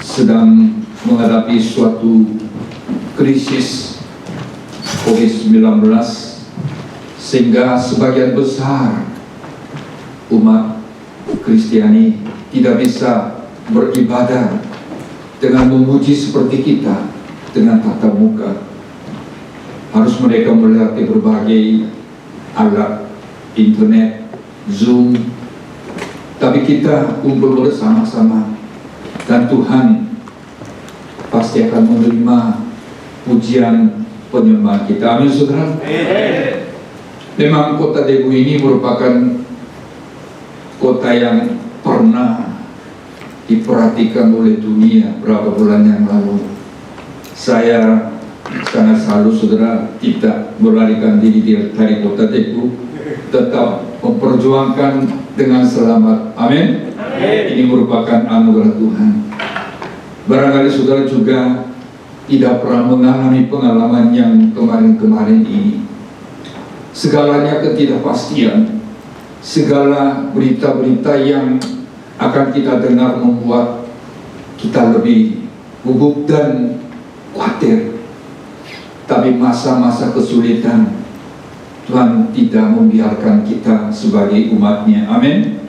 sedang menghadapi suatu krisis COVID-19, sehingga sebagian besar umat Kristiani tidak bisa beribadah dengan memuji seperti kita dengan tatap muka. Harus mereka melalui berbagai alat internet, Zoom, tapi kita kumpul bersama-sama, dan Tuhan pasti akan menerima pujian penyembahan kita. Amin, saudara. Memang kota Daegu ini merupakan kota yang pernah diperhatikan oleh dunia berapa bulan yang lalu. Saya sangat salut, saudara, tidak melarikan diri dari kota Daegu, tetap memperjuangkan dengan selamat. Amin. Ini merupakan anugerah Tuhan. Barangkali saudara juga tidak pernah mengalami pengalaman yang kemarin-kemarin ini. Segalanya ketidakpastian, segala berita-berita yang akan kita dengar membuat kita lebih gugup dan khawatir. Tapi masa-masa kesulitan, Tuhan tidak membiarkan kita sebagai umatnya. Amin.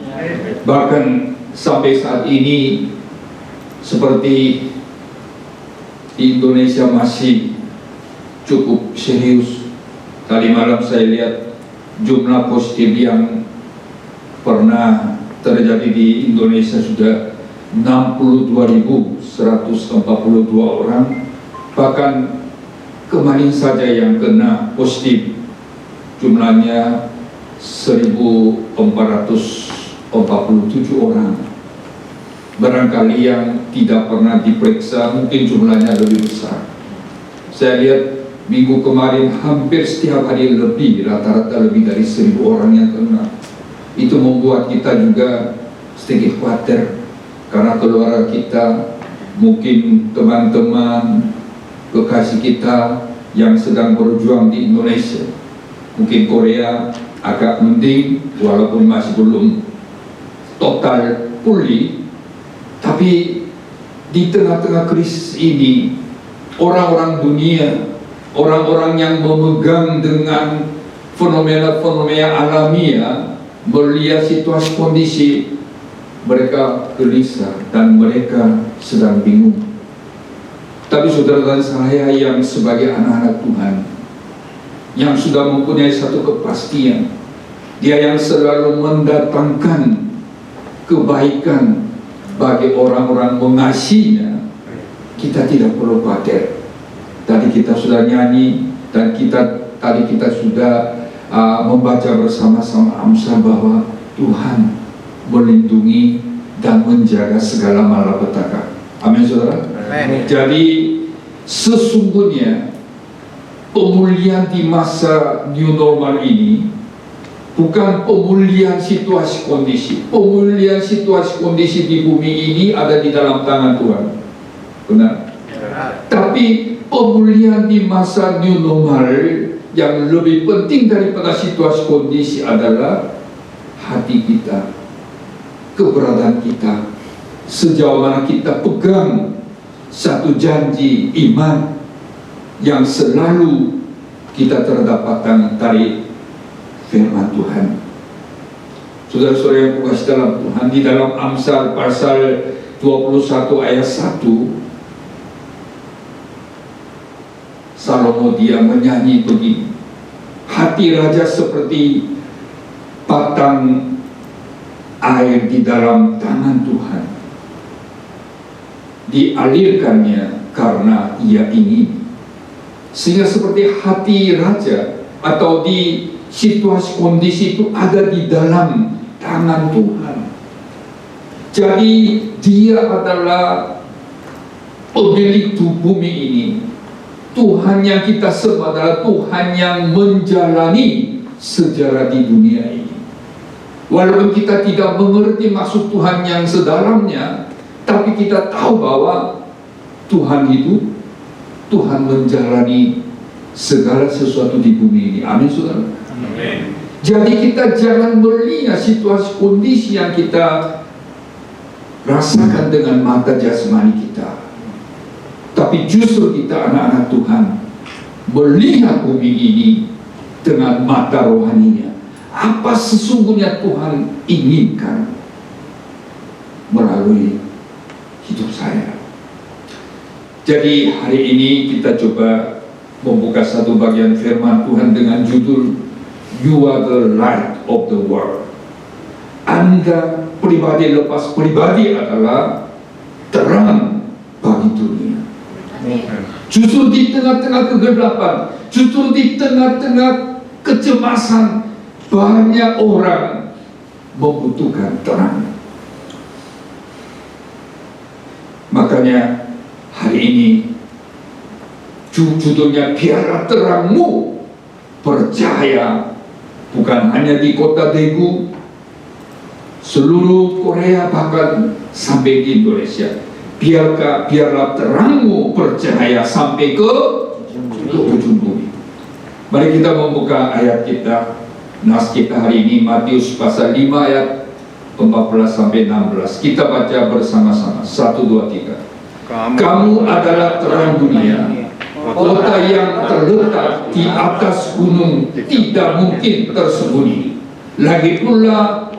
Bahkan sampai saat ini, seperti di Indonesia masih cukup serius. Tadi malam saya lihat jumlah positif yang pernah terjadi di Indonesia sudah 62.142 orang. Bahkan kemarin saja yang kena positif jumlahnya 1.447 orang. Barangkali yang tidak pernah diperiksa mungkin jumlahnya lebih besar. Saya lihat minggu kemarin hampir setiap hari lebih, rata-rata lebih dari 1.000 orang yang kena. Itu membuat kita juga sedikit khawatir, karena keluarga kita, mungkin teman-teman kekasih kita yang sedang berjuang di Indonesia. Mungkin Korea agak mending walaupun masih belum total pulih, tapi di tengah-tengah krisis ini, orang-orang dunia, orang-orang yang memegang dengan fenomena-fenomena alamiah, melihat situasi kondisi, mereka gelisah dan mereka sedang bingung. Tapi saudara saya yang sebagai anak-anak Tuhan, yang sudah mempunyai satu kepastian, Dia yang selalu mendatangkan kebaikan bagi orang-orang mengasihinya, kita tidak perlu khawatir. Tadi kita sudah nyanyi, dan tadi kita sudah membaca bersama-sama Amsal bahwa Tuhan melindungi dan menjaga segala malapetaka. Amin, saudara. Amin. Jadi sesungguhnya pemulihan di masa new normal ini bukan pemulihan situasi kondisi. Pemulihan situasi kondisi di bumi ini ada di dalam tangan Tuhan. Benar? Tapi pemulihan di masa new normal yang lebih penting daripada situasi kondisi adalah hati kita, keberadaan kita, sejauh mana kita pegang satu janji iman yang selalu kita terdapatkan dari firman Tuhan. Saudara-saudara yang kukasih dalam Tuhan, di dalam Amsal pasal 21 ayat 1, Salomo dia menyanyi begini, hati raja seperti batang air di dalam tangan Tuhan, dialirkannya karena ia ingin. Sehingga seperti hati raja atau di situasi kondisi itu ada di dalam tangan Tuhan. Jadi Dia adalah pemilik bumi ini. Tuhan yang kita sembah adalah Tuhan yang menjalani sejarah di dunia ini. Walaupun kita tidak mengerti maksud Tuhan yang sedalamnya, tapi kita tahu bahwa Tuhan itu, Tuhan menjalani segala sesuatu di bumi ini. Amin, saudara. Amin. Jadi kita jangan melihat situasi kondisi yang kita rasakan dengan mata jasmani kita. justru kita anak-anak Tuhan melihat bumi ini dengan mata rohaninya. Apa sesungguhnya Tuhan inginkan melalui hidup saya. Jadi hari ini kita coba membuka satu bagian firman Tuhan dengan judul You are the light of the world. Anda pribadi lepas pribadi adalah terang bagi dunia. Justru di tengah-tengah kegelapan, justru di tengah-tengah kecemasan, banyak orang membutuhkan terang. Makanya hari ini judulnya biarlah terangmu bercahaya, bukan hanya di kota Daegu, seluruh Korea, bahkan sampai di Indonesia. Biarlah terangmu bercahaya sampai ke ujung bumi. Mari kita membuka ayat kita, nas kita hari ini, Matius pasal 5 ayat 14 sampai 16. Kita baca bersama-sama. 1, 2, 3. Kamu adalah terang dunia. Kota yang terletak di atas gunung tidak mungkin tersembunyi. Lagi pula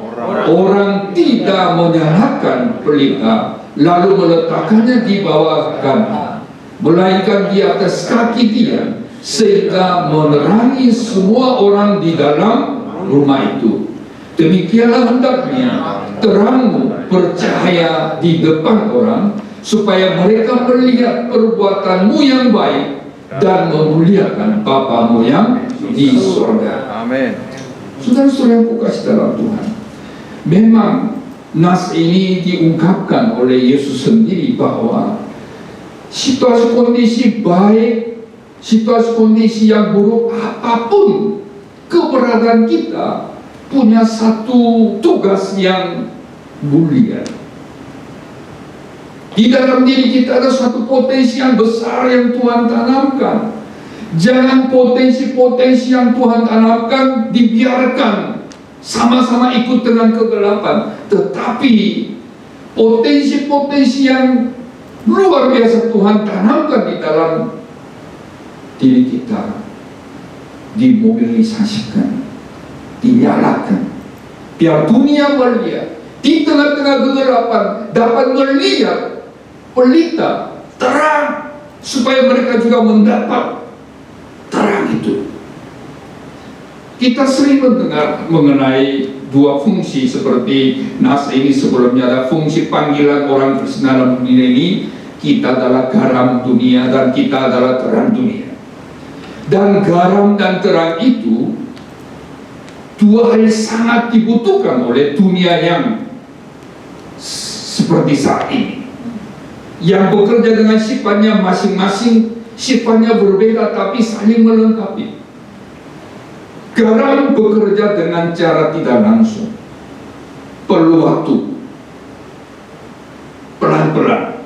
orang tidak menyalakan pelita lalu meletakkannya di bawah kaki, melainkan di atas kaki dia, sehingga menerangi semua orang di dalam rumah itu. Demikianlah hendaknya terangmu bercahaya di depan orang, supaya mereka melihat perbuatanmu yang baik dan memuliakan Bapamu yang di surga. Amin. Saudara-saudara yang kukasih dalam Tuhan, memang nas ini diungkapkan oleh Yesus sendiri bahwa situasi kondisi baik, situasi kondisi yang buruk, apapun keberadaan kita punya satu tugas yang mulia. Di dalam diri kita ada suatu potensi yang besar yang Tuhan tanamkan. Jangan potensi-potensi yang Tuhan tanamkan dibiarkan sama-sama ikut dengan kegelapan. Tetapi potensi-potensi yang luar biasa Tuhan tanamkan di dalam diri kita dimobilisasikan, dinyalakan, biar dunia melihat. Di tengah-tengah kegelapan dapat melihat pelita terang, supaya mereka juga mendapat terang itu. Kita sering mendengar mengenai dua fungsi seperti nas ini sebelumnya. Ada fungsi panggilan orang Kristen dalam dunia ini, kita adalah garam dunia dan kita adalah terang dunia. Dan garam dan terang itu dua hal sangat dibutuhkan oleh dunia yang seperti saat ini, yang bekerja dengan sifatnya masing-masing, sifatnya berbeda tapi saling melengkapi. Garam bekerja dengan cara tidak langsung, perlu waktu, pelan-pelan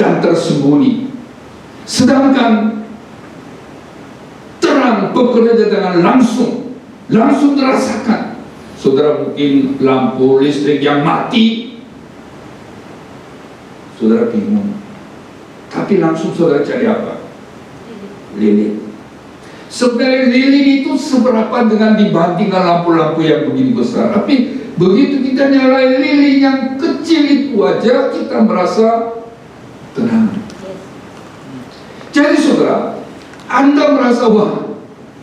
dan tersembunyi. Sedangkan terang bekerja dengan langsung terasakan. Saudara mungkin lampu listrik yang mati, saudara bingung, tapi langsung saudara cari apa? Lilin. Sebenarnya lilin itu seberapa dengan dibandingkan lampu-lampu yang begitu besar. Tapi begitu kita nyalain lilin yang kecil itu aja, kita merasa tenang. Jadi saudara, Anda merasa, wah,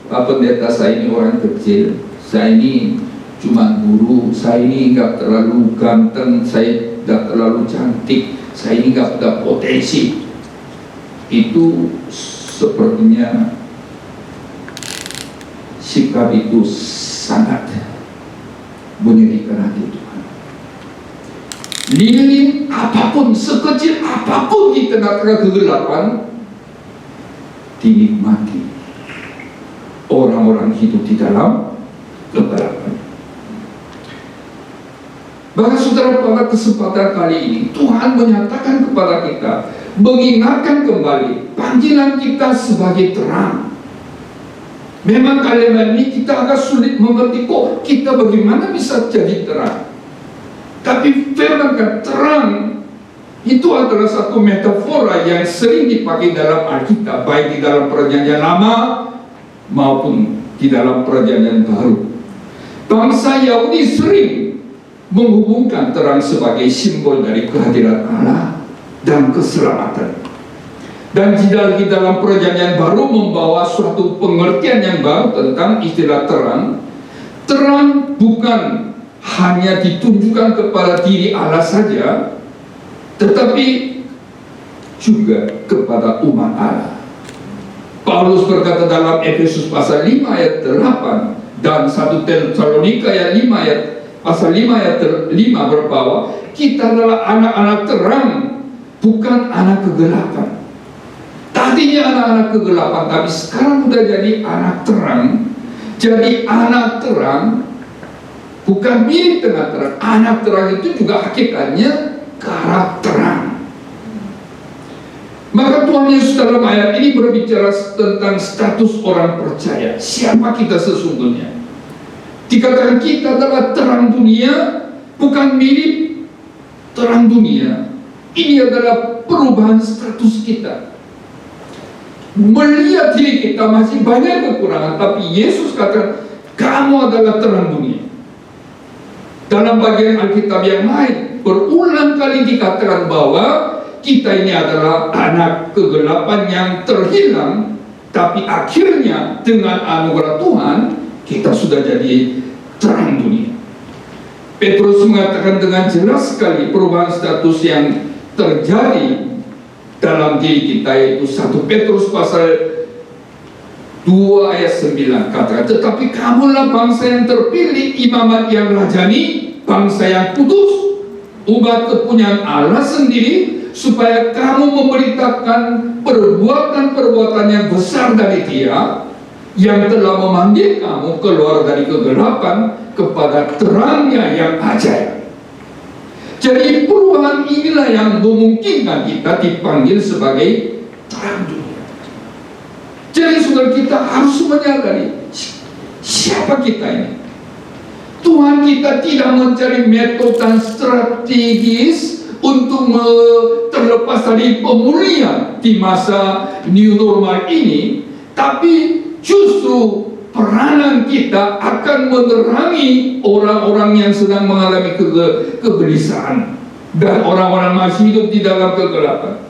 Pak Pendeta, saya ini orang kecil, saya ini cuma guru, saya ini nggak terlalu ganteng, saya nggak terlalu cantik, saya ini nggak ada potensi. Itu sepertinya sikap itu sangat menyedihkan hati Tuhan. Lilin apapun, sekecil apapun di tengah-tengah kegelapan, dinikmati orang-orang hidup di dalam kegelapan. Bahkan saudara, pada kesempatan kali ini Tuhan menyatakan kepada kita, mengingatkan kembali panggilan kita sebagai terang. Memang kalimat ini kita agak sulit mengerti, kok kita bagaimana bisa jadi terang. Tapi firman kan terang Itu adalah satu metafora yang sering dipakai dalam Alkitab, baik di dalam Perjanjian Lama maupun di dalam Perjanjian Baru. Bangsa Yahudi sering menghubungkan terang sebagai simbol dari kehadiran Allah dan keselamatan. Dan di dalam Perjanjian Baru membawa suatu pengertian yang baru tentang istilah terang. Terang bukan hanya ditunjukkan kepada diri Allah saja, tetapi juga kepada umat Allah. Paulus berkata dalam Efesus pasal 5 ayat 8 dan 1 Tesalonika ayat 5 ayat pasal 5 ayat 5 berbawa, kita adalah anak-anak terang, bukan anak kegelapan. Tadinya anak-anak kegelapan, tapi sekarang sudah jadi anak terang. Jadi anak terang bukan mirip dengan terang. Anak terang itu juga hakikatnya karakter. Maka Tuhan Yesus dalam ayat ini berbicara tentang status orang percaya. Siapa kita sesungguhnya? Dikatakan kita adalah terang dunia, bukan mirip terang dunia. Ini adalah perubahan status kita. Melihat diri kita masih banyak kekurangan, tapi Yesus katakan kamu adalah terang dunia. Dalam bagian Alkitab yang lain berulang kali dikatakan bahwa kita ini adalah anak kegelapan yang terhilang, tapi akhirnya dengan anugerah Tuhan kita sudah jadi terang dunia. Petrus mengatakan dengan jelas sekali perubahan status yang terjadi dalam diri kita, yaitu 1 Petrus pasal 2 ayat 9 katakan, tetapi kamulah bangsa yang terpilih, imamat yang rajani, bangsa yang kudus, umat kepunyaan Allah sendiri, supaya kamu memberitakan perbuatan-perbuatan yang besar dari Dia yang telah memanggil kamu keluar dari kegelapan kepada terangnya yang ajaib. Jadi perubahan inilah yang memungkinkan kita dipanggil sebagai terang dunia. Jadi saudara, kita harus menyadari siapa kita ini. Tuhan kita tidak mencari metode dan strategis untuk terlepas dari pemulihan di masa new normal ini, tapi justru peranan kita akan menerangi orang-orang yang sedang mengalami kegelisahan dan orang-orang masih hidup di dalam kegelapan.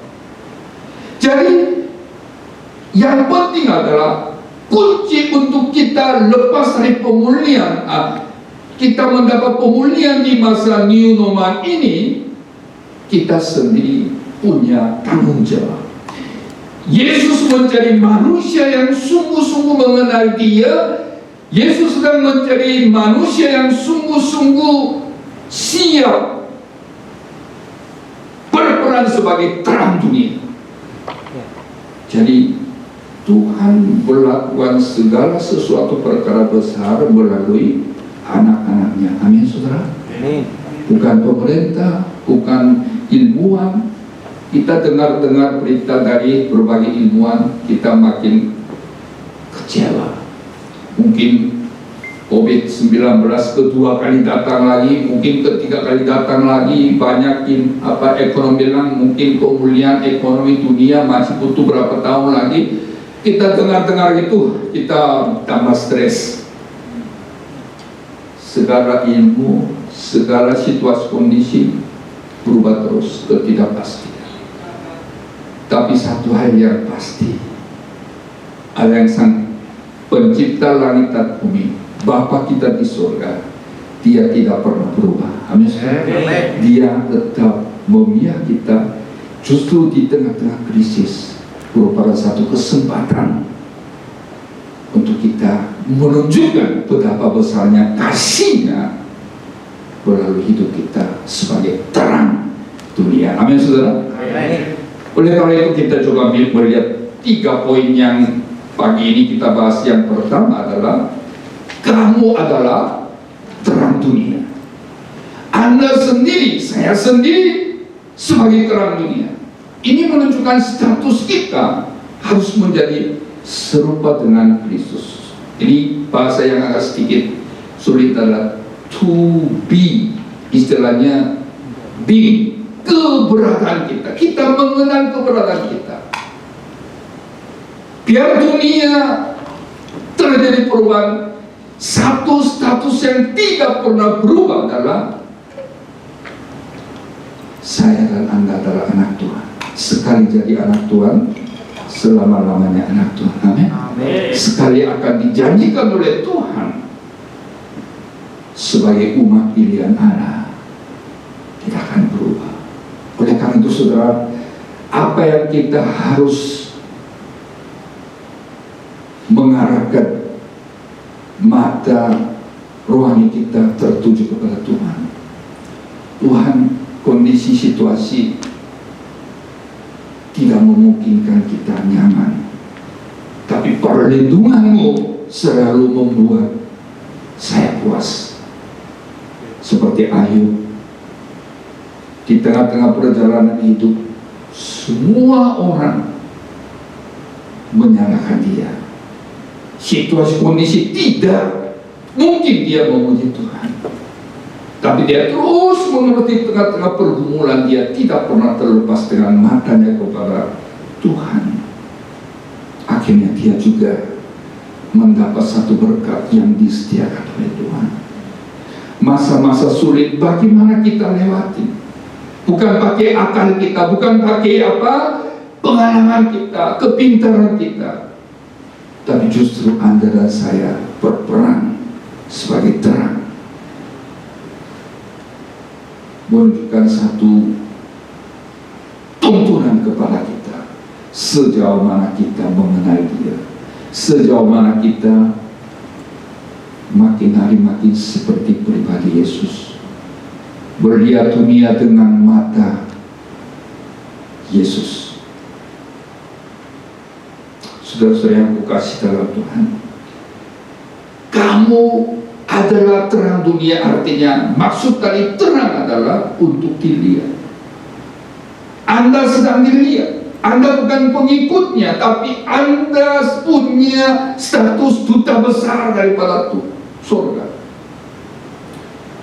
Jadi yang penting adalah kunci untuk kita lepas dari pemulihan, kita mendapat pemulihan di masa new normal ini, kita sendiri punya tanggung jawab. Yesus mencari manusia yang sungguh-sungguh mengenal Dia. Yesus sedang mencari manusia yang sungguh-sungguh siap berperan sebagai terang dunia. Jadi Tuhan melakukan segala sesuatu perkara besar melalui anak-anaknya. Amin, saudara. Bukan pemerintah, bukan ilmuwan. Kita dengar-dengar berita dari berbagai ilmuwan, kita makin kecewa. Mungkin COVID-19 kedua kali datang lagi, mungkin ketiga kali datang lagi, banyak ekonomi bilang mungkin pemulihan ekonomi dunia masih butuh berapa tahun lagi. Kita dengar-dengar itu, kita tambah stres. Segala ilmu, segala situasi kondisi berubah terus, ketidakpastian. Tapi satu hal yang pasti, Allah yang sang pencipta langit dan bumi, Bapa kita di surga, Dia tidak pernah berubah. Amin. Dia tetap memihak kita, justru di tengah-tengah krisis merupakan satu kesempatan untuk kita menunjukkan betapa besarnya kasih-Nya melalui hidup kita sebagai terang dunia. Amin, saudara. Amin. Oleh karena itu kita coba melihat 3 poin yang pagi ini kita bahas. Yang pertama adalah kamu adalah terang dunia. Anda sendiri, saya sendiri sebagai terang dunia. Ini menunjukkan status kita harus menjadi serupa dengan Kristus. Ini bahasa yang agak sedikit sulit adalah to be, istilahnya being. keberadaan kita. Kita mengenal keberadaan kita. Biar dunia terjadi perubahan, satu status yang tidak pernah berubah adalah saya dan Anda adalah anak Tuhan. Sekali jadi anak Tuhan, selama-lamanya anak Tuhan. Amin. Sekali akan dijanjikan oleh Tuhan sebagai umat pilihan Allah, tidak akan berubah. Oleh karena itu saudara, apa yang kita harus mengarahkan mata rohani kita tertuju kepada Tuhan. Tuhan, kondisi situasi tidak memungkinkan kita nyaman, tapi perlindungan-Mu selalu membuat saya puas. Seperti Ayub, di tengah-tengah perjalanan hidup, semua orang menyalahkan dia. Situasi kondisi tidak mungkin dia memuji Tuhan, tapi dia terus mengerti tengah-tengah pergumulan. Dia tidak pernah terlepas dengan matanya kepada Tuhan. Akhirnya dia juga mendapat satu berkat yang disediakan oleh Tuhan. Masa-masa sulit bagaimana kita lewati? Bukan pakai akal kita, bukan pakai pengalaman kita, kepintaran kita, tapi justru Anda dan saya berperan sebagai terang, menunjukkan satu tuntunan kepada kita. Sejauh mana kita mengenal Dia, sejauh mana kita makin hari makin seperti pribadi Yesus, melihat dunia dengan mata Yesus. Saudara-saudara yang kukasih dalam Tuhan, kamu adalah terang dunia. Artinya maksud dari terang adalah untuk dilihat. Anda sedang dilihat. Anda bukan pengikutnya, tapi Anda punya status duta besar daripada surga.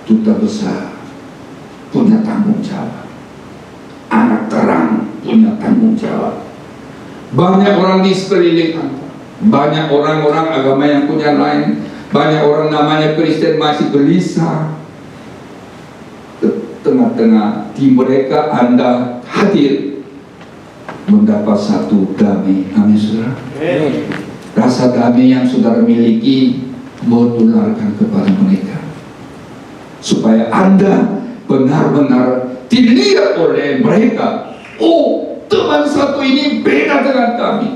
Duta besar punya tanggung jawab. Anak terang punya tanggung jawab. Banyak orang di sekeliling Anda, banyak orang-orang agama yang punya lain, banyak orang namanya Kristen masih gelisah. Tengah-tengah di mereka Anda hadir, mendapat satu damai. Amin saudara. Rasa damai yang saudara miliki mau tularkan kepada mereka, supaya Anda benar-benar dilihat oleh mereka. Oh, teman satu ini beda dengan kami.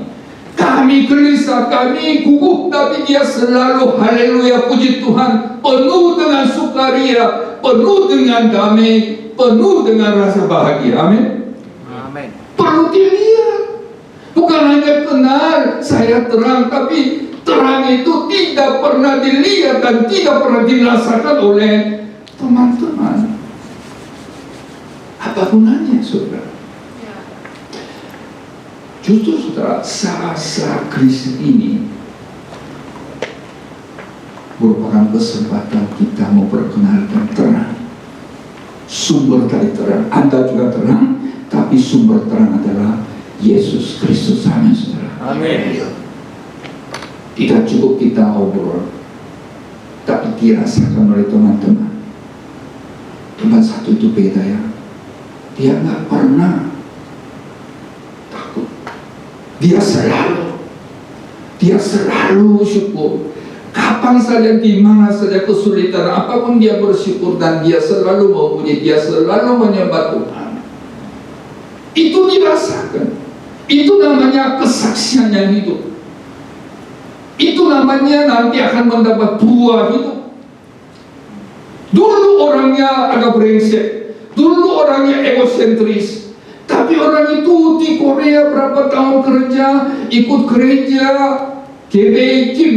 Kami gelisah, kami gugup, tapi dia selalu haleluya, puji Tuhan, penuh dengan sukaria, penuh dengan damai, penuh dengan rasa bahagia. Amin. Amin. Perlu dilihat. Bukan hanya kenal saya terang, tapi terang itu tidak pernah dilihat dan tidak pernah dirasakan oleh teman-teman. Apa gunanya, saudara? Justru saudara, saat-saat krisis ini merupakan kesempatan kita memperkenalkan terang. Sumber dari terang, Anda juga terang, tapi sumber terang adalah Yesus Kristus. Amin saudara. Amin. Tidak cukup kita obrol, tapi dirasakan oleh teman-teman. Teman satu itu beda ya. Dia nggak pernah takut. Dia selalu syukur. Kapan saja, di mana saja kesulitan, apapun dia bersyukur, dan dia selalu memuji, dia selalu menyembah Tuhan. Itu dirasakan. Itu namanya kesaksian yang hidup. Itu namanya nanti akan mendapat buah hidup. Dulu orangnya agak brengsek, dulu orangnya egosentris, tapi orang itu di Korea berapa tahun kerja, ikut gereja GBI Kim,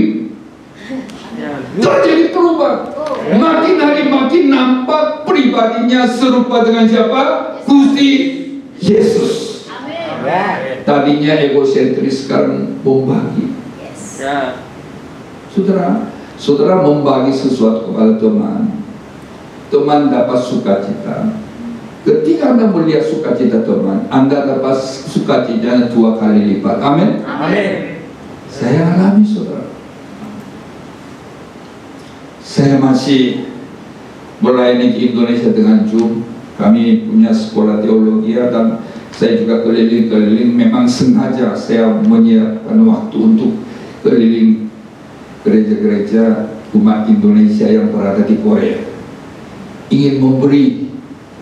terjadi perubahan. Makin hari makin nampak pribadinya serupa dengan siapa? Gusti Yesus. Tadinya egosentris, sekarang membagi. Saudara membagi sesuatu kepada teman, teman dapat sukacita, Ketika Anda melihat sukacita teman, Anda dapat sukacitanya 2 kali lipat. Amin. Amin. Saya alami, saudara. Saya masih melayani di Indonesia dengan Zoom. Kami punya sekolah teologi dan saya juga keliling-keliling. Memang sengaja saya menyiapkan waktu untuk keliling gereja-gereja umat Indonesia yang berada di Korea. Ingin memberi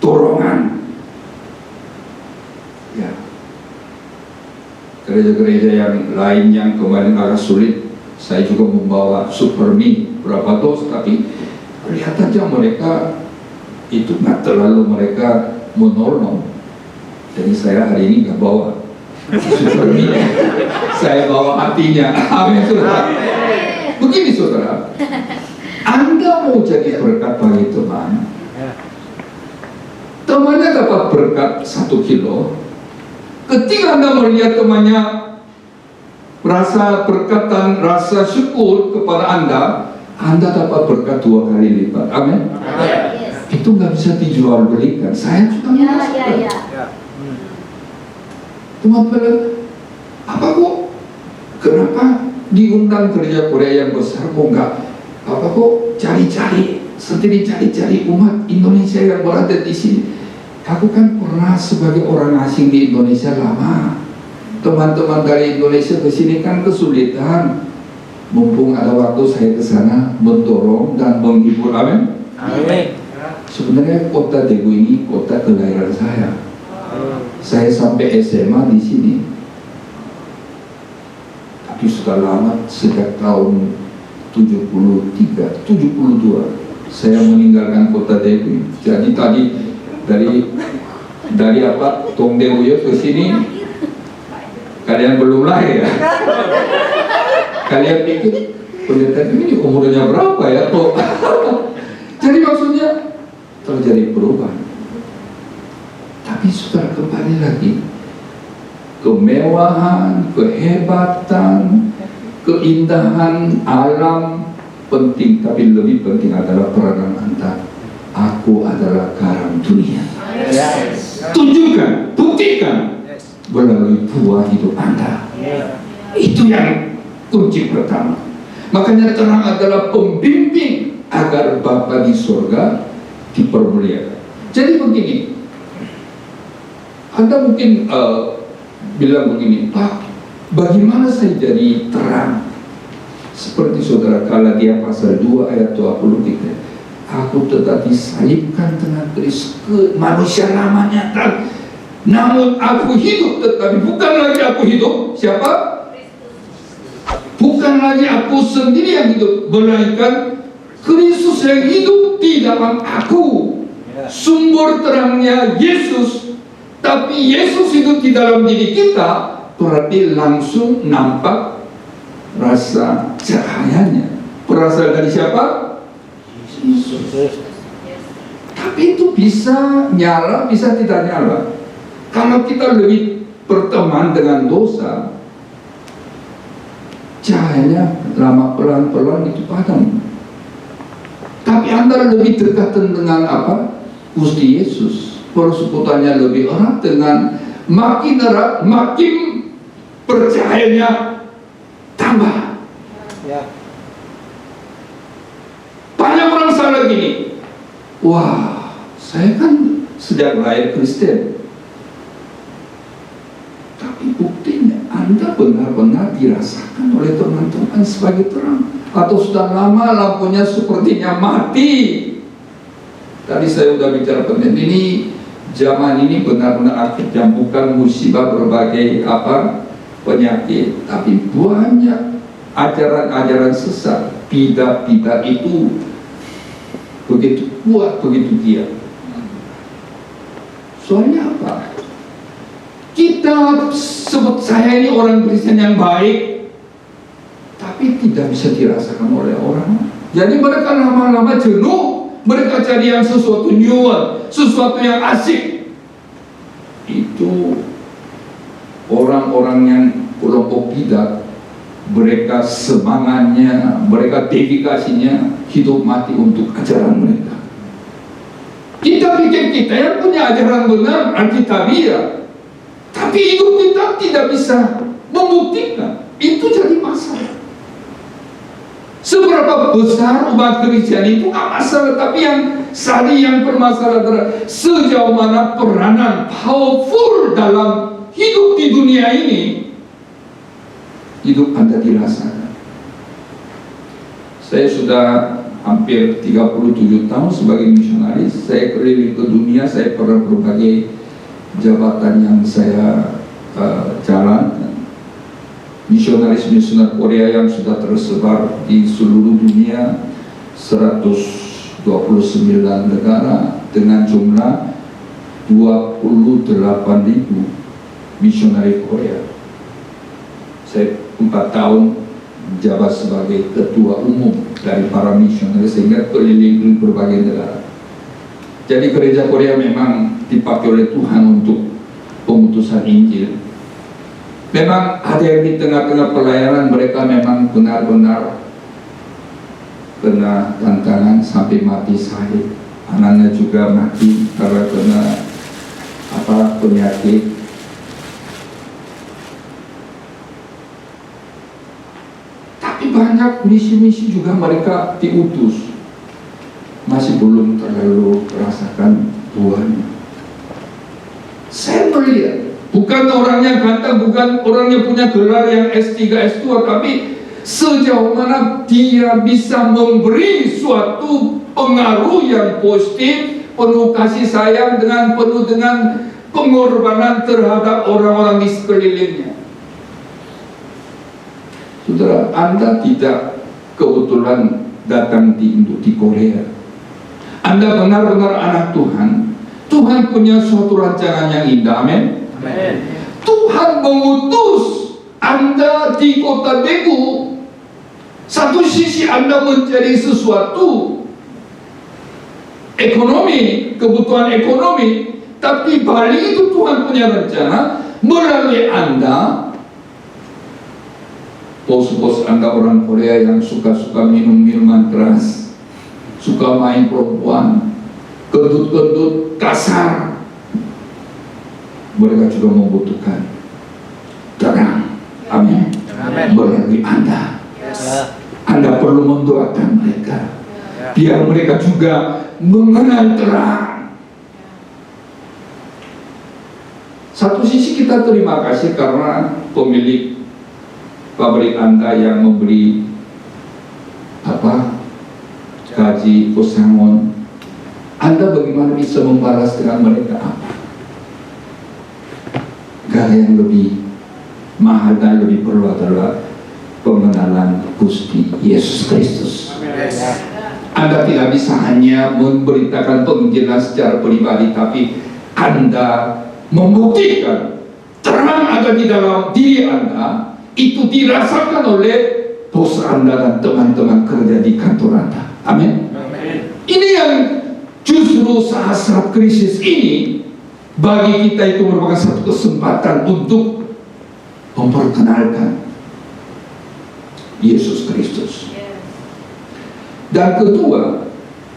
dorongan, ya, gereja-gereja yang lain yang kemarin agak sulit, saya juga membawa supermi berapa dos, tapi kelihatannya mereka itu nggak terlalu mereka menolong. Jadi saya hari ini nggak bawa supermi, saya bawa hatinya. Amin, saudara. Begini, saudara, Anda mau jadi berkat bagi teman, temannya dapat berkat 1 kilo. Ketika Anda melihat temannya rasa berkatan, rasa syukur kepada Anda dapat berkat 2 kali lipat. Amin. Itu nggak bisa dijual belikan. Saya juga merasakan. Teman-teman, apa kok? Kenapa diundang gereja Korea yang besar kok nggak? Apa kok cari-cari sendiri, cari-cari umat Indonesia yang berada di sini? Aku kan pernah sebagai orang asing di Indonesia lama. Teman-teman dari Indonesia ke sini kan kesulitan. Mumpung ada waktu saya ke sana mendorong dan menghibur. Amin. Amin. Sebenarnya kota Daegu ini kota kelahiran saya. Saya sampai SMA di sini. Tapi sudah lama, sejak tahun 73, 72 saya meninggalkan kota Daegu. Jadi tadi dari apa Tongdeoyo ke sini kalian belum lahir ya. Kalian pikir pendeta ini umurnya berapa ya kok? Jadi maksudnya terjadi perubahan. Tapi sudah kembali lagi, kemewahan, kehebatan, keindahan alam penting, tapi lebih penting adalah peranan Anda. Aku adalah garam dunia. Tunjukkan, buktikan melalui buah hidup Anda. Itu yang kunci pertama. Makanya terang adalah pembimbing agar Bapa di surga dipermuliakan. Jadi begini, Anda mungkin bilang begini, Pak, bagaimana saya jadi terang? Seperti saudara Galatia pasal 2 ayat 23. Aku tetap disalibkan dengan Kristus, ke manusia namanya, namun aku hidup, tetapi bukan lagi aku hidup. Siapa? Bukan lagi aku sendiri yang hidup, melainkan Kristus yang hidup di dalam aku. Sumber terangnya Yesus. Tapi Yesus hidup di dalam diri kita, berarti langsung nampak rasa cahayanya. Berasal dari siapa? Yesus. Tapi itu bisa nyala, bisa tidak nyala. Kalau kita lebih berteman dengan dosa, cahayanya lama pelan-pelan itu padam. Tapi Anda lebih dekat dengan apa? Gusti Yesus. Persekutuannya lebih erat dengan makin erat, makin percayanya tambah. Banyak orang salah gini, wah, saya kan sejak lahir Kristen. Tapi buktinya Anda benar-benar dirasakan oleh teman-teman sebagai terang, atau sudah lama lampunya sepertinya mati. Tadi saya sudah bicara penting ini, zaman ini benar-benar aktif, yang bukan musibah berbagai apa penyakit, tapi banyak ajaran-ajaran sesat, bidah-bidah itu begitu kuat, begitu giat. Soalnya apa? Kita sebut saya ini orang Kristen yang baik, tapi tidak bisa dirasakan oleh orang. Jadi mereka lama-lama jenuh, mereka cari yang sesuatu new, sesuatu yang asik. Itu orang-orang yang kelompok bidah, mereka semangatnya, mereka dedikasinya hidup mati untuk ajaran mereka. Kita pikir kita yang punya ajaran benar Alkitabiah, tapi hidup kita tidak bisa membuktikan. Itu jadi masalah. Seberapa besar umat Kristen itu nggak masalah, tapi yang bermasalah adalah sejauh mana peranan powerful dalam hidup di dunia ini, hidup Anda dirasakan. Saya sudah hampir 37 tahun sebagai misionaris. Saya keliling ke dunia, saya pernah berbagai jabatan yang saya jalankan. Misionaris-misionaris Korea yang sudah tersebar di seluruh dunia, 129 negara dengan jumlah 28.000 misionaris Korea. Saya 4 tahun jabat sebagai ketua umum dari para misionaris sehingga keliling berbagai negara. Jadi gereja Korea memang dipakai oleh Tuhan untuk pemutusan Injil. Memang ada yang di tengah-tengah pelayanan mereka memang benar-benar kena tantangan sampai mati syahid. Anaknya juga mati karena kena penyakit. Tapi banyak misi-misi juga mereka diutus, masih belum terlalu merasakan buahnya. Saya melihat bukan orangnya ganteng, bukan orangnya punya gelar yang S3, S2, tapi sejauh mana dia bisa memberi suatu pengaruh yang positif, penuh kasih sayang, penuh dengan pengorbanan terhadap orang-orang di sekelilingnya. Saudara, Anda tidak kebetulan datang di Korea. Anda benar-benar anak Tuhan. Tuhan punya suatu rancangan yang indah, amin. Tuhan mengutus Anda di kota Daegu. Satu sisi Anda mencari sesuatu ekonomi, kebutuhan ekonomi, tapi balik itu Tuhan punya rencana melalui Anda. Bos-bos Anda orang Korea yang suka-suka minum minuman keras, suka main perempuan, gendut-gendut, kasar, mereka juga membutuhkan terang, amin, melalui Anda. Anda perlu mendoakan mereka biar mereka juga mengenal terang. Satu sisi kita terima kasih karena pemilik pabrik Anda yang memberi gaji pesangon. Anda bagaimana bisa membalas dengan mereka apa? Gak yang lebih mahal dan lebih perlu adalah pengenalan Gusti Yesus Kristus. Anda tidak bisa hanya memberitakan penginjilan secara pribadi, tapi Anda membuktikan terang ada di dalam diri Anda, itu dirasakan oleh bos Anda dan teman-teman kerja di kantor Anda. Amin. Ini yang justru saat krisis ini bagi kita itu merupakan satu kesempatan untuk memperkenalkan Yesus Kristus. Dan kedua,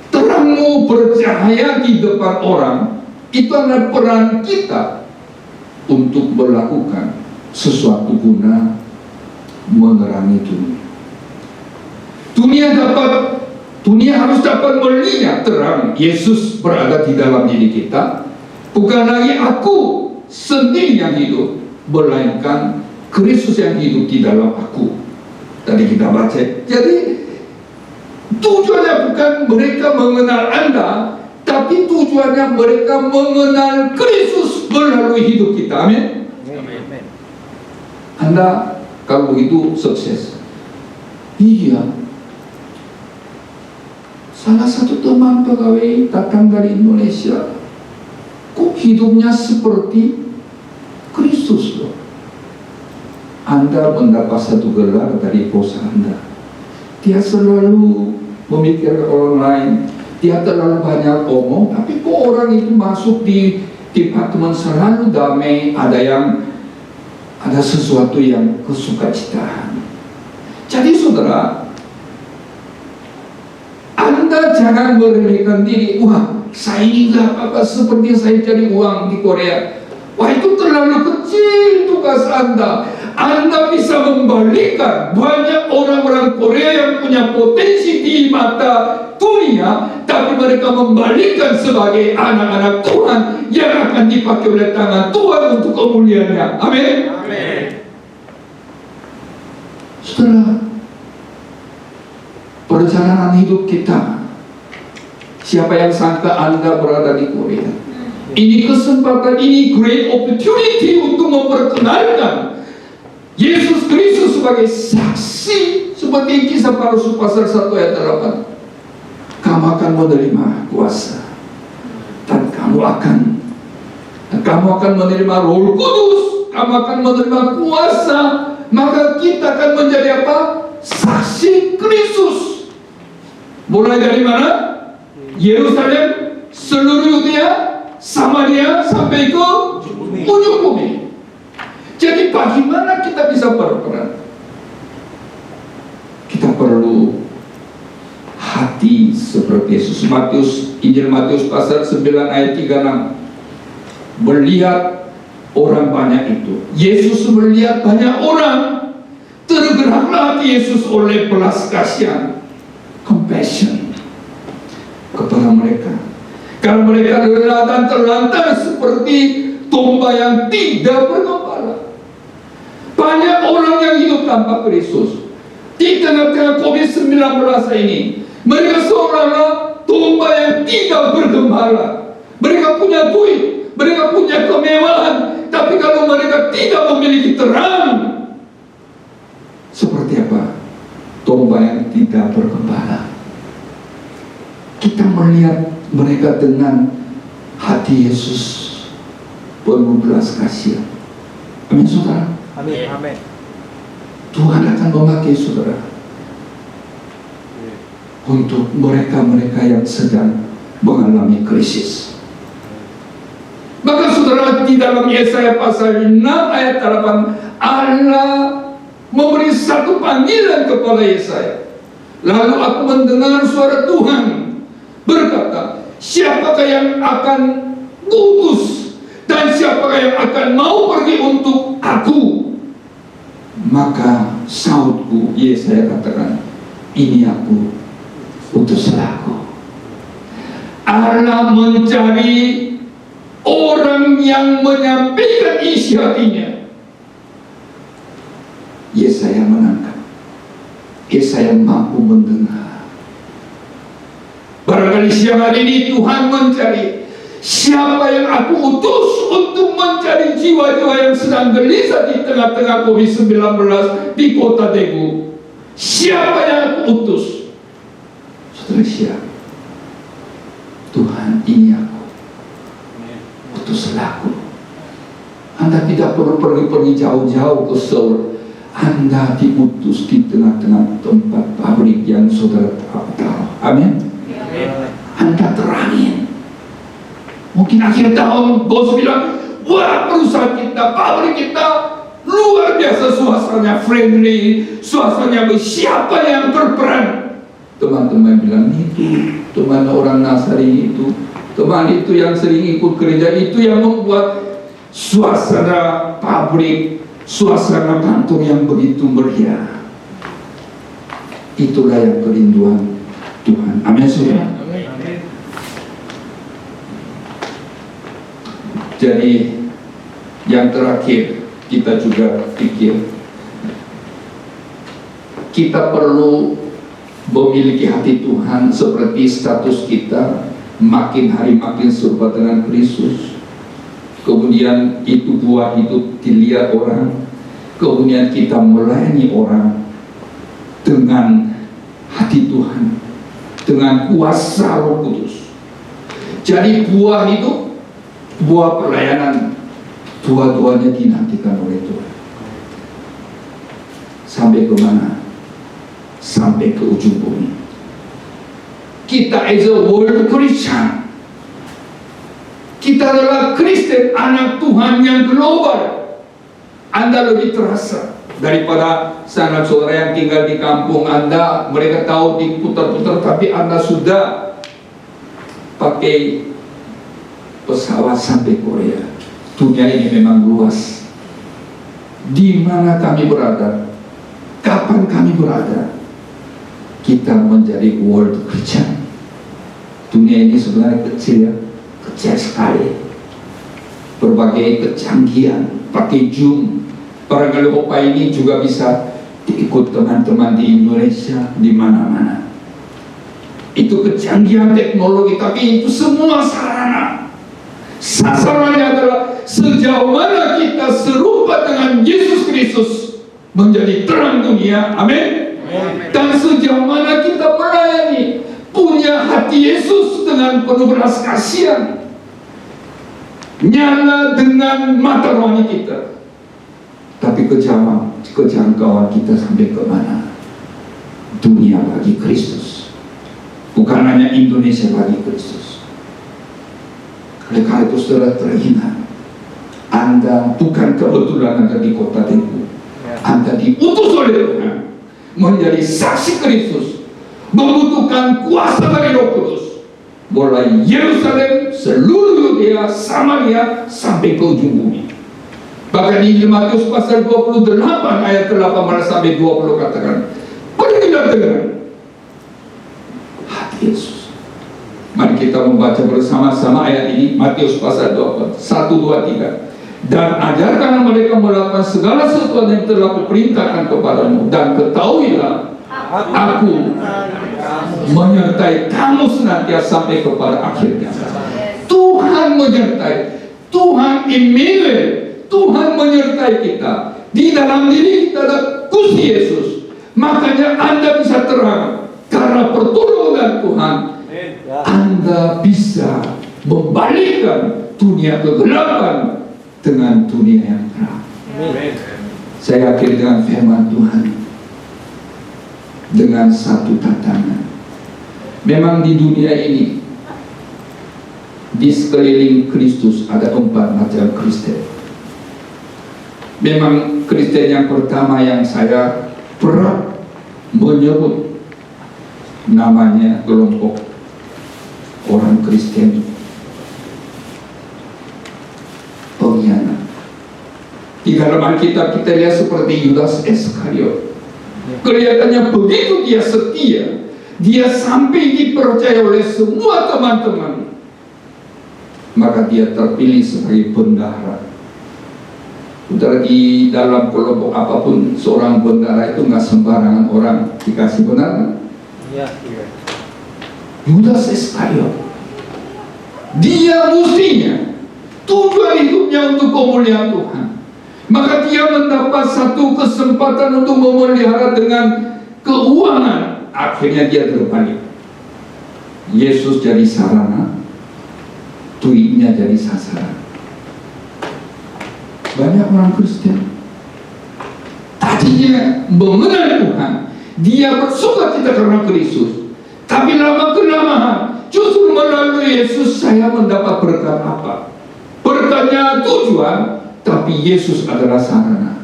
terangmu bercahaya di depan orang, itu adalah peran kita untuk melakukan sesuatu guna menerangi dunia. Dunia harus dapat melihat terang Yesus berada di dalam diri kita. Bukan lagi aku sendiri yang hidup, melainkan Kristus yang hidup di dalam aku. Tadi kita baca. Jadi tujuannya bukan mereka mengenal Anda, tapi tujuannya mereka mengenal Kristus melalui hidup kita. Amin. Anda kalau begitu sukses. Iya. Salah satu teman pegawai datang dari Indonesia, kok hidupnya seperti Kristus loh. Anda mendapat satu gelar dari bos Anda. Dia selalu memikirkan orang lain, dia terlalu banyak omong, tapi kok orang itu masuk di departemen selalu damai, ada sesuatu yang kesukacitaan. Jadi saudara, Anda jangan meremehkan diri. Wah, saya ini nggak apa-apa, seperti saya cari uang di Korea. Wah, itu terlalu kecil tugas Anda. Anda bisa membalikan banyak orang-orang Korea yang punya potensi di mata dunia, tapi mereka membalikan sebagai anak-anak Tuhan yang akan dipakai oleh tangan Tuhan untuk kemuliaannya. Amin. Amin. Saudara, perjalanan hidup kita, siapa yang sangka Anda berada di Korea? Ini kesempatan, ini great opportunity untuk memperkenalkan Yesus Kristus sebagai saksi, seperti kisah para rasul pasal 1 ayat 8. Kamu akan menerima kuasa dan kamu akan menerima Roh Kudus, kamu akan menerima kuasa, maka kita akan menjadi apa? Saksi Kristus. Mulai dari mana? Yerusalem, seluruh Yudea, Samaria, sampai ke ujung bumi. Jadi bagaimana kita bisa berperan? Kita perlu hati seperti Yesus. Injil Matius pasal 9 ayat 36. Melihat orang banyak itu, Yesus melihat banyak orang, tergeraklah hati Yesus oleh belas kasihan, compassion kepada mereka. Kalau mereka lelah dan terlantar seperti domba yang tidak bergembala. Banyak orang yang hidup tanpa Kristus. Di tengah-tengah COVID-19 ini, mereka seolah-olah domba yang tidak bergembala. Mereka punya duit, mereka punya kemewahan, tapi kalau mereka tidak memiliki terang, seperti apa? Domba yang tidak bergembala. Kita melihat mereka dengan hati Yesus penuh belas kasihan. Amin, saudara. Amin. Amin. Tuhan akan memakai saudara untuk mereka-mereka yang sedang mengalami krisis. Maka saudara, di dalam Yesaya pasal 6 ayat 8, Allah memberi satu panggilan kepada Yesaya. Lalu aku mendengar suara Tuhan berkata, siapakah yang akan kuutus dan siapakah yang akan mau pergi untuk aku? Maka sautku, Yesaya katakan, ini aku, utuslah aku. Allah mencari orang yang menyampaikan isi hatinya. Yesaya menangkap, Yesaya mampu mendengar. Barangkali siang hari ini Tuhan mencari siapa yang aku utus untuk mencari jiwa-jiwa yang sedang gelisah di tengah-tengah COVID-19 di kota Daegu. Siapa yang aku utus? Saudara, siapa? Tuhan, ini aku, utuslah aku. Anda tidak perlu pergi jauh-jauh ke Seoul. Anda diutus di tengah-tengah tempat pabrik yang saudara tahu. Amin. Anda terangin. Mungkin akhir tahun bos bilang, wah, perusahaan kita, pabrik kita luar biasa, suasananya friendly, suasananya siapa yang berperan? Teman-teman bilang, itu teman orang Nasari itu, teman itu yang sering ikut gereja itu yang membuat suasana pabrik, suasana kantor yang begitu meriah. Itulah yang kerinduan Tuhan. Amin, saudara. Jadi yang terakhir, kita juga pikir kita perlu memiliki hati Tuhan seperti status kita makin hari makin serupa dengan Kristus. Kemudian itu buah hidup dilihat orang. Kemudian kita melayani orang dengan hati Tuhan, dengan kuasa Roh Kudus. Jadi buah hidup, buah pelayanan, dua-duanya dinantikan oleh Tuhan. Sampai ke mana? Sampai ke ujung bumi. Kita as a world Christian, kita adalah Kristen, anak Tuhan yang global. Anda lebih terasa daripada sanak saudara yang tinggal di kampung Anda. Mereka tahu diputar-putar, tapi Anda sudah pakai pesawat sampai Korea. Dunia ini memang luas. Di mana kami berada, kapan kami berada, kita menjadi world Christian. Dunia ini sebenarnya kecil ya, kecil sekali. Berbagai kecanggihan, pakai Zoom. Barangkali Opa ini juga bisa diikut teman-teman di Indonesia, di mana-mana. Itu kecanggihan teknologi, tapi itu semua sarana. Sasarannya adalah sejauh mana kita serupa dengan Yesus Kristus menjadi terang dunia. Amin. Dan sejauh mana kita melayani, punya hati Yesus dengan penuh belas kasihan, nyala dengan mata rohani kita. Tapi kejangkauan kita sampai ke mana? Dunia bagi Kristus, bukan hanya Indonesia bagi Kristus. Oleh karena itu saudara terhina, Anda bukan kebetulan ada di kota Depok. Anda diutus oleh Tuhan menjadi saksi Kristus, membutuhkan kuasa dari Roh Kudus, mulai Yerusalem, seluruh Yudea, Samaria, sampai ke ujung bumi. Bahkan di Matius pasal 28 ayat 18 sampai 20 katakan, pergilah dengan hati Yesus. Mari kita membaca bersama-sama ayat ini, Matius pasal 28, 1, 2, 3. Dan ajarkan mereka melakukan segala sesuatu yang telah kuperintahkan kepadamu, dan ketahuilah aku menyertai kamu senantiasa sampai kepada akhirnya. Tuhan menyertai, Tuhan Immanuel, Tuhan menyertai kita. Di dalam diri kita ada Gusti Yesus. Makanya Anda bisa terang karena pertolongan Tuhan. Anda bisa membalikkan dunia kegelapan dengan dunia yang terang. Saya akhiri dengan firman Tuhan, dengan satu tantangan. Memang di dunia ini, di sekeliling Kristus ada 4 macam Kristen. Memang Kristen yang pertama yang saya berat menyebut namanya kelompok orang Kristen pengkhianat. Di dalam Alkitab kita lihat seperti Yudas Iskariot. Kelihatannya begitu dia setia, dia sampai dipercaya oleh semua teman-teman, maka dia terpilih sebagai bendahara. Saudara, di dalam kelompok apapun seorang bendahara itu nggak sembarangan orang dikasih benar. Yudas Iskariot, dia mestinya tujuan hidupnya untuk kemuliaan Tuhan, maka dia mendapat satu kesempatan untuk memelihara dengan keuangan. Akhirnya dia terbalik. Yesus jadi sarana, duitnya jadi sasaran. Banyak orang Kristen tadinya mengenal Tuhan, dia bersuka cita karena Kristus, tapi lama-kelamaan justru melalui Yesus saya mendapat berkat apa? Berkatnya tujuan, tapi Yesus adalah sarana.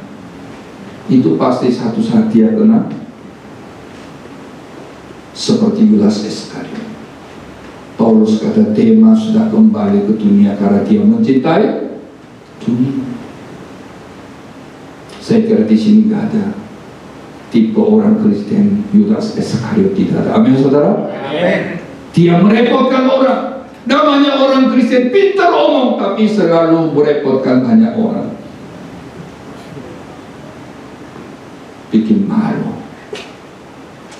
Itu pasti satu saat dia kena seperti Yudas Iskariot. Paulus kata Demas sudah kembali ke dunia karena dia mencintai dunia. Saya kira di sini nggak ada tipe orang Kristen Yudas Iskariot, tidak ada. Amin, saudara. Amin. Dia merepotkan orang. Namanya orang Kristen pintar omong, tapi selalu merepotkan banyak orang, bikin malu.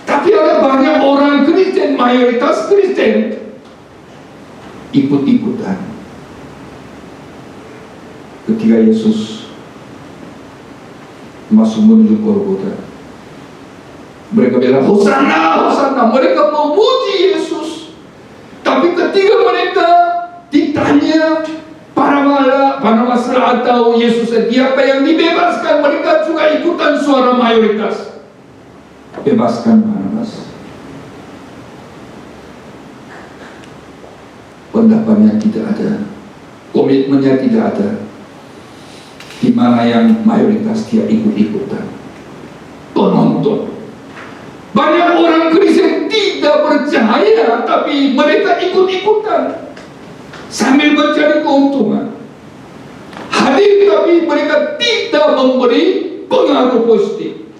Tapi ada banyak orang Kristen, mayoritas Kristen ikut-ikutan. Ketika Yesus masuk menuju Golgota, mereka bilang Hosana, Hosana. Mereka memuji Yesus. Tapi ketika mereka ditanya para masalah atau Yesus siapa yang dibebaskan, mereka juga ikutan suara mayoritas. Bebaskan Barnabas. Pendapatnya tidak ada, komitmennya tidak ada. Di mana yang mayoritas dia ikut-ikutan, penonton. Banyak orang Kristen tidak percaya, tapi mereka ikut-ikutan sambil mencari keuntungan. Hadir tapi mereka tidak memberi pengaruh positif.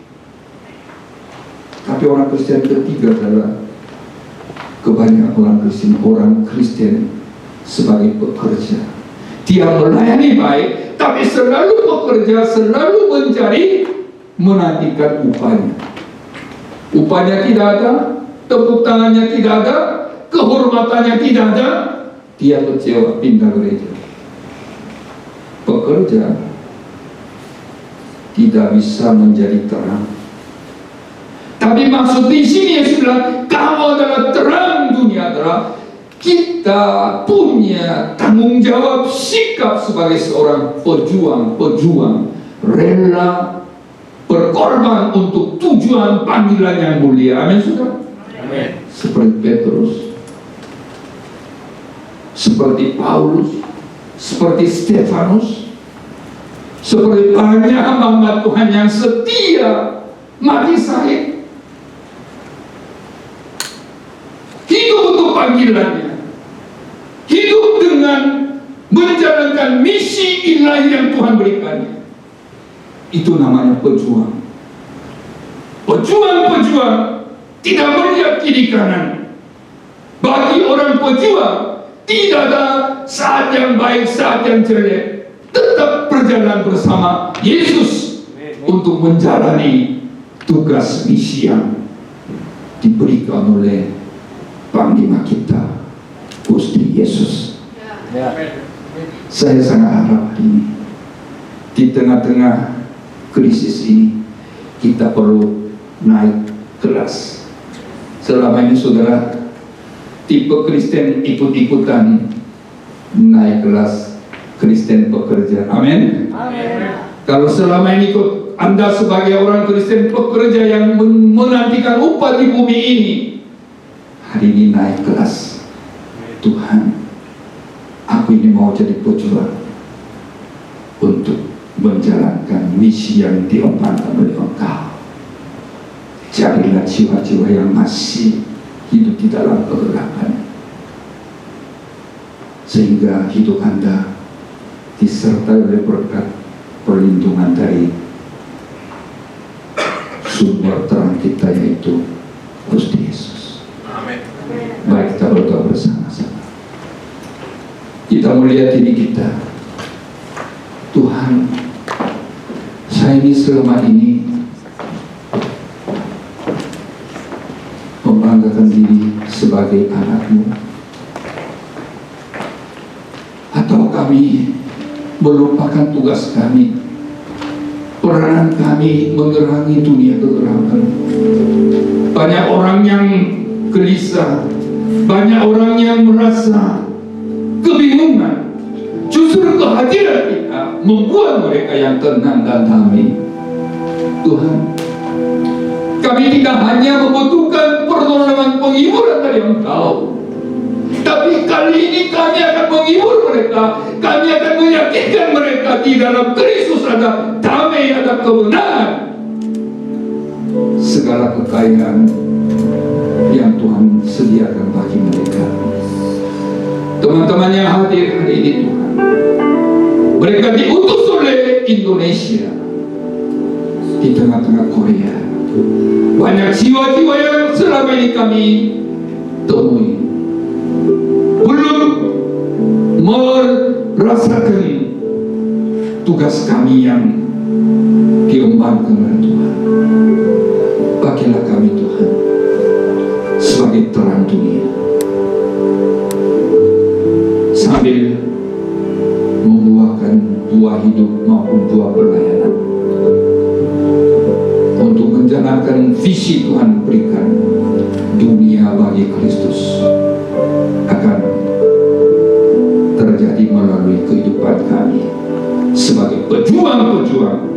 Tapi orang Kristen ketiga adalah kebanyakan orang Kristen sebagai pekerja. Dia melayani baik, tapi selalu bekerja, selalu mencari, menantikan upahnya. Upahnya tidak ada, tepuk tangannya tidak ada, kehormatannya tidak ada, dia kecewa, pindah gereja. Pekerja tidak bisa menjadi terang. Tapi maksud di sini Yesus bilang, kamu adalah terang dunia, adalah kita punya tanggung jawab sikap sebagai seorang pejuang, rela berkorban untuk tujuan panggilan yang mulia. Amin, saudara. Amin. Seperti Petrus, seperti Paulus, seperti Stefanus, seperti banyak hamba Tuhan yang setia mati syahid, hidup untuk panggilannya, hidup dengan menjalankan misi ilahi yang Tuhan berikannya. Itu namanya pejuang. Pejuang tidak melihat kiri kanan. Bagi orang pejuang tidak ada saat yang baik, saat yang jelek. Tetap berjalan bersama Yesus untuk menjalani tugas misi yang diberikan oleh Panglima kita, Gusti Yesus. Saya sangat harap ini di tengah-tengah krisis ini kita perlu naik kelas. Selama ini saudara, tipe Kristen ikut-ikutan, naik kelas Kristen pekerja. Amin. Kalau selama ini Anda sebagai orang Kristen pekerja yang menantikan upah di bumi ini, hari ini naik kelas. Tuhan, aku ini mau jadi pejuang untuk menjalankan misi yang diembankan oleh Engkau. Carilah jiwa-jiwa yang masih hidup di dalam kegelapan, sehingga hidup Anda disertai oleh berkat perlindungan dari sumber terang kita, yaitu Gusti Yesus. Amin. Baik, kita berdoa bersama-sama. Kita melihat diri kita. Tuhan, saya ini selama ini membanggakan diri sebagai anak-Mu, atau kami melupakan tugas kami, peranan kami mengerangi dunia kegelapan. Banyak orang yang gelisah, banyak orang yang merasa kebingungan. Justru kehadiran kita membuat mereka yang tenang dan damai. Tuhan, kami tidak hanya membutuhkan pertolongan penghiburan dari Engkau, tapi kali ini kami akan menghibur mereka. Kami akan meyakinkan mereka di dalam Kristus ada damai, ada kebenaran, segala kekayaan yang Tuhan sediakan bagi mereka. Teman-teman yang hadir hari ini, Tuhan, mereka diutus oleh Indonesia di tengah-tengah Korea. Banyak jiwa-jiwa yang selama ini kami temui belum merasakan tugas kami yang diembankan oleh Tuhan. Pakailah kami, Tuhan, sebagai terang dunia, sambil membuahkan buah hidup maupun buah pelayanan untuk menjalankan visi Tuhan berikan. Dunia bagi Kristus akan terjadi melalui kehidupan kami sebagai pejuang-pejuang